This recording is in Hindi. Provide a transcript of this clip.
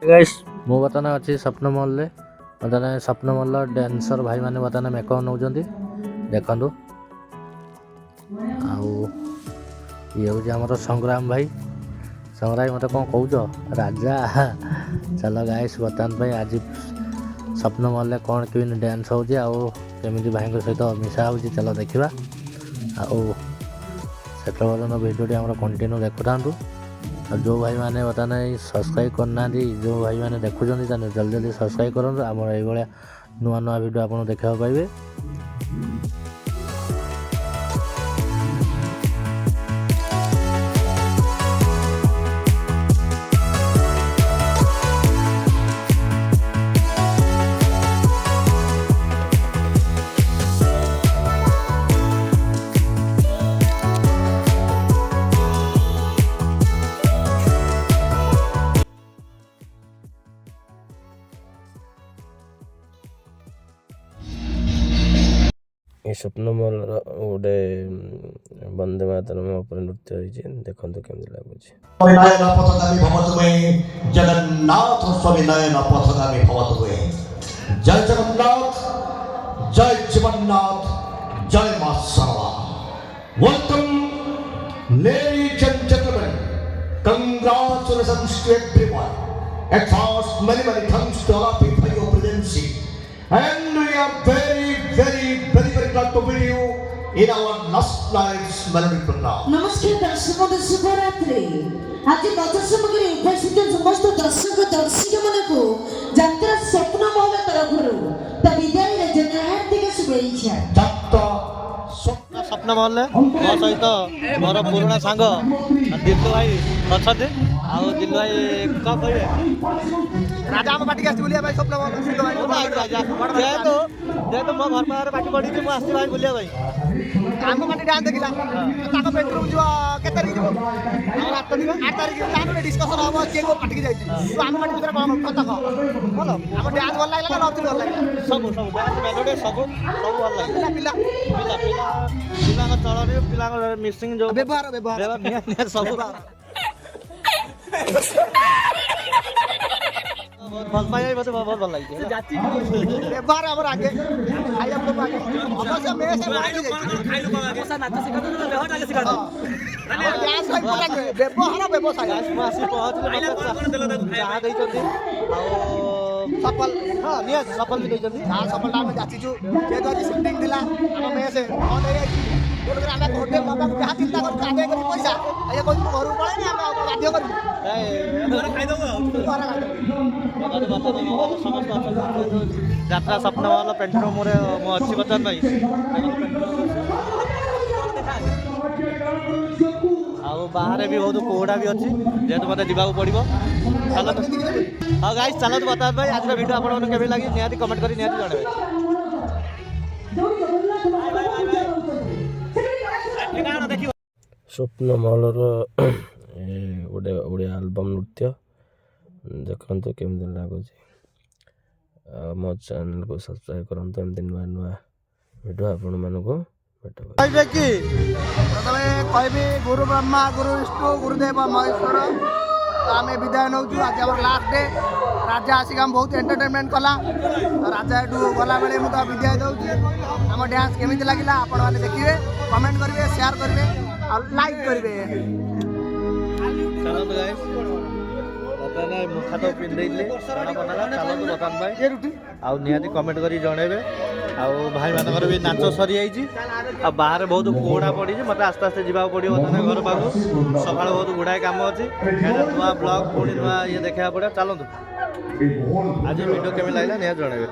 गाइस मु बर्तमान अच्छी स्वप्न मॉल रे बर्तमान स्वप्न मॉल डांसर भाई मैंने बर्तमान मेकअप नौ देखु आउ ये हूँ आम संग्राम भाई मत कौन कौच राजा चलो गाइस बर्तमान आज स्वप्न मॉल कौन केमी डांस होमी भाई सहित मिसा हो चलो देखा आठ भिडियो आम कंटिन्यू देखु था जो भाई मैंने बर्तमान सब्सक्राइब करना जो भाई मैंने देखुं जल्दी जल्दी सब्सक्राइब करूँ आम ये नुआ नुआ भिडियो आप देखा पाइबे। ये स्वप्न मॉल गोटे वंदे मातरम नृत्य देखो केमती लगुच नयन पथगामी भवतु मे जगन्नाथ स्वामी नयन पथगामी भवतु मे जय जगन्नाथ जय जगन्नाथ जय मां Sharda. Welcome ladies and gentleman, congratulations to everyone. At first, many thanks to all of you for your presence, and we are very glad to meet you in our last night's melody program. नमस्कार दर्शक शुभरात्रि। आज गतसमग्री उपस्थित समस्त दर्शक दर्शिका मानकु यात्रा स्वप्न मॉल तरफरु त विदाय रजन हार्दिक शुभेच्छा। यात्रा स्वप्न मॉल मो सहित मोर पुराणा सांग दिल्लू भाई अच्छा दिल्लू भाई क्या कहे राजा हम पार्टी आसी बुलिया भाई स्वप्न मॉल दिल्लू भाई जेहेतु जेहेतु मो घर पाखरे पार्टी पड़ी थी आसी भाई बुलिया भाई आम पार्टी डांस देखिला ताको बेडरूम जो के तारीख जो हम 8 तारीख जान डिस्कशन हम के को पार्टी जाई तू आम पार्टी भीतर कौन कथा कह बोलो हम डांस भल लागला ना नृत्य भल लागला सब डांस मेलोडी सब भल लागला पिला पिला चलनी पिला मिसिंग जो व्यवहार सब भल पाई मत बहुत भल लगी व्यवहार हमर आगे आई हम लोग आगे अवश्य मैं से खाई लो आगे नाच सिखा दो व्यवहार आगे सिखा दो डांस भाई पूरा व्यवहार व्यवसाय मासी पहुंच जहाँ दैछथि सफल हां नियत सफल भी दैछथि हां सफल नाम जाची छु जे तो शिफ्टिंग दिला हम मैं से ऑन एरिया बोलकर आमे होटल बाबा को जहाँ चिंता कर आगे कर पैसा ये कोई घर पड़े नहीं हम बाध्य कर घर खाई दो यात्रा स्वप्न वाला पेंटर मोरे मो अच्छी बचन भाई आउ बाहर भी बहुत कोहड़ा भी अच्छी जेहेतु मत जावाक पड़ो चलो हाँ गाइस चलो बता भाई आज भिडियो आपको केमी लगी निहाती कमेंट कर निहाती जणावे। स्वप्न मॉलर गोटे ओडिया आल्बम नृत्य देखो केमती लगुच मो चैनल को सब्सक्राइब करूँ एमती नुआ नुआ भिडियो आपण मानक कहबे कि प्रथमे कहबी गुरु ब्रह्मा गुरु विष्णु गुरुदेव महेश्वर आम विदाय नौ आज आम लास्ट डे राजा आसिक आम बहुत एंटरटेनमेंट कला राजा एठू गला बेले मुझे विदाय दूँ आम डांस केमी लगे आपण मैंने देखिए कमेंट करेंगे शेयर करेंगे और लाइक करेंगे। चलो गाइस बर्तमान मुखा तो पिंधे चलो बर्तमान भाई आउ निहाती कमेंट कर जनइबे आउ भाई मानकर भी नाच सरी जाइए आ बाहर बहुत कोहड़ा पड़ी मत आस्ते आस्ते जावाक पड़ो बर्तमान घर पाक सका बहुत गुड़ाए कम अच्छी नुआ ब्लॉग पुणी नुआ ये देखा पड़े चलतु आज वीडियो केमी लगे निहाती जनइबे।